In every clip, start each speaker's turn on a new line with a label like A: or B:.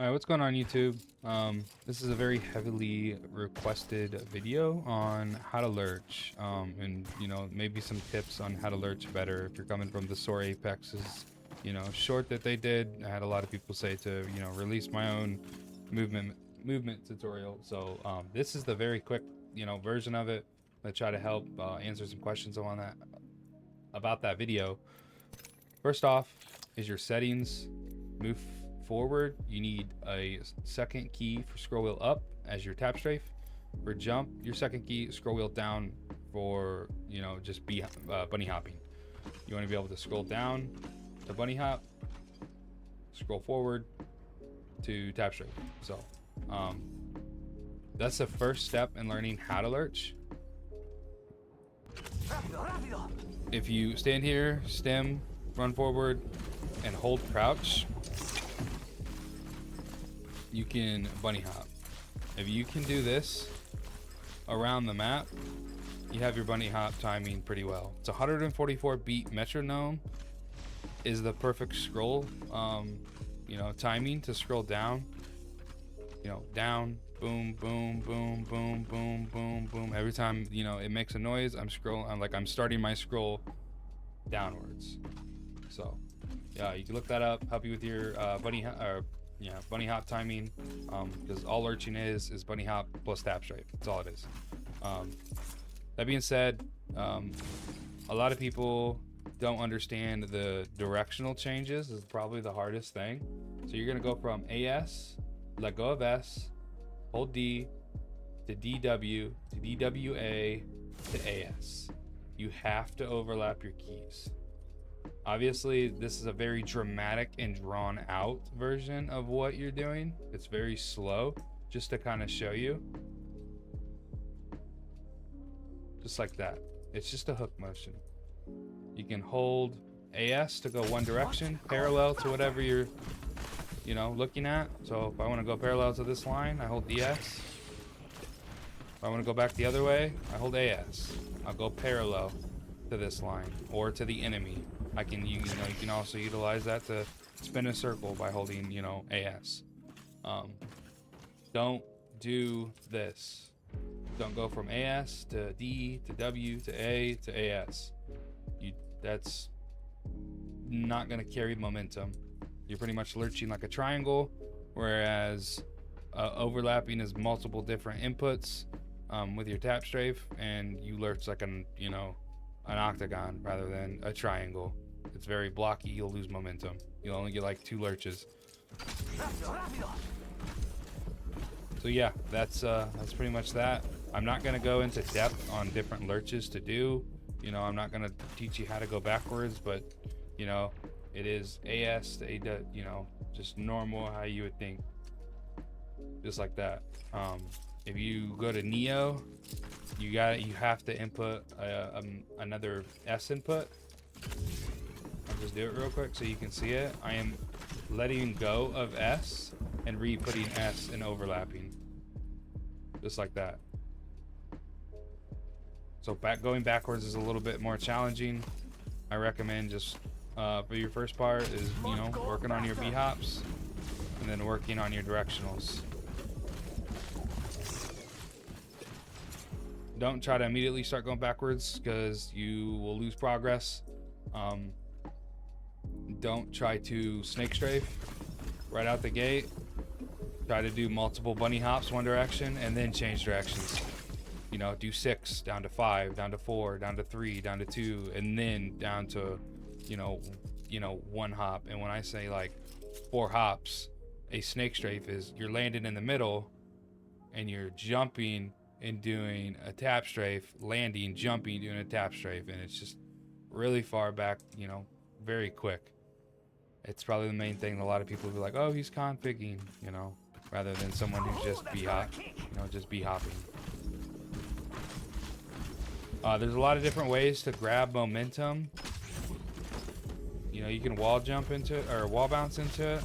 A: All right, what's going on YouTube? This is a very heavily requested video on how to lurch, and maybe some tips on how to lurch better if you're coming from the sore apexes, short that they did. I had a lot of people say to release my own movement tutorial. So this is the very quick version of it. I try to help answer some questions on that about that video. First off is your settings. Move forward, you need a second key for scroll wheel up as your tap strafe. For jump, your second key, scroll wheel down for just bunny hopping. You want to be able to scroll down to bunny hop, scroll forward to tap strafe. So that's the first step in learning how to lurch. If you stand here, stem, run forward, and hold crouch, you can bunny hop. If you can do this around the map, you have your bunny hop timing pretty well. It's 144 beat metronome is the perfect scroll timing to scroll down. Down, boom, boom, boom, boom, boom, boom, boom. Every time it makes a noise, I'm starting my scroll downwards. So yeah, you can look that up, help you with your bunny hop timing, because all lurching is bunny hop plus tap strafe. That's all it is. That being said, a lot of people don't understand the directional changes. This is probably the hardest thing. So you're gonna go from AS, let go of S, hold D, to DW, to DWA, to AS. You have to overlap your keys. Obviously, this is a very dramatic and drawn out version of what you're doing. It's very slow, just to kind of show you. Just like that. It's just a hook motion. You can hold AS to go one direction, parallel to whatever you're, looking at. So if I want to go parallel to this line, I hold DS. If I want to go back the other way, I hold AS. I'll go parallel to this line or to the enemy. You can also utilize that to spin a circle by holding, AS. Don't do this. Don't go from AS to D to W to A to AS. That's not going to carry momentum. You're pretty much lurching like a triangle, whereas overlapping is multiple different inputs with your tap strafe, and you lurch like an octagon rather than a triangle. It's very blocky. You'll lose momentum. You'll only get like 2 lurches. So yeah, that's pretty much that. I'm not gonna go into depth on different lurches to do. I'm not gonna teach you how to go backwards, but it is AS to A, just normal how you would think, just like that. If you go to Neo, you have to input another S input. I'll just do it real quick so you can see it. I am letting go of S and re-putting S and overlapping, just like that. So going backwards is a little bit more challenging. I recommend just for your first part is working on your B hops and then working on your directionals. Don't try to immediately start going backwards because you will lose progress. Don't try to snake strafe right out the gate. Try to do multiple bunny hops one direction and then change directions. Do 6 down to 5, down to 4, down to 3, down to 2, and then down to 1 hop. And when I say like 4 hops, a snake strafe is you're landing in the middle and you're jumping and doing a tap strafe, landing, jumping, doing a tap strafe, and it's just really far back, very quick. It's probably the main thing. A lot of people will be like, oh, he's configging, rather than someone who's just just B hopping. There's a lot of different ways to grab momentum. You can wall jump into it or wall bounce into it.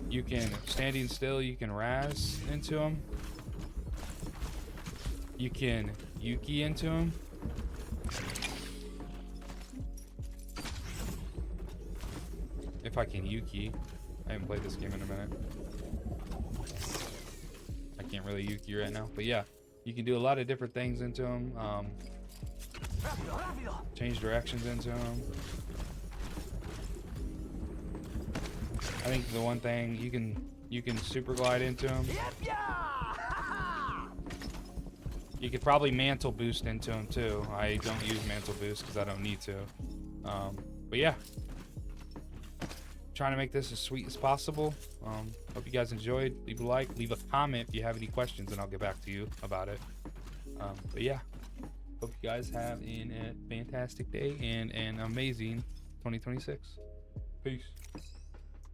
A: You can standing still, you can raz into them. You can Yuki into them. If I can Yuki. I haven't played this game in a minute. I can't really Yuki right now, but yeah, you can do a lot of different things into them. Change directions into them. I think the one thing you can super glide into them. You could probably mantle boost into them too. I don't use mantle boost because I don't need to. But yeah, trying to make this as sweet as possible. Hope you guys enjoyed. Leave a like, leave a comment if you have any questions, and I'll get back to you about it. But yeah, hope you guys have a fantastic day and an amazing 2026. Peace.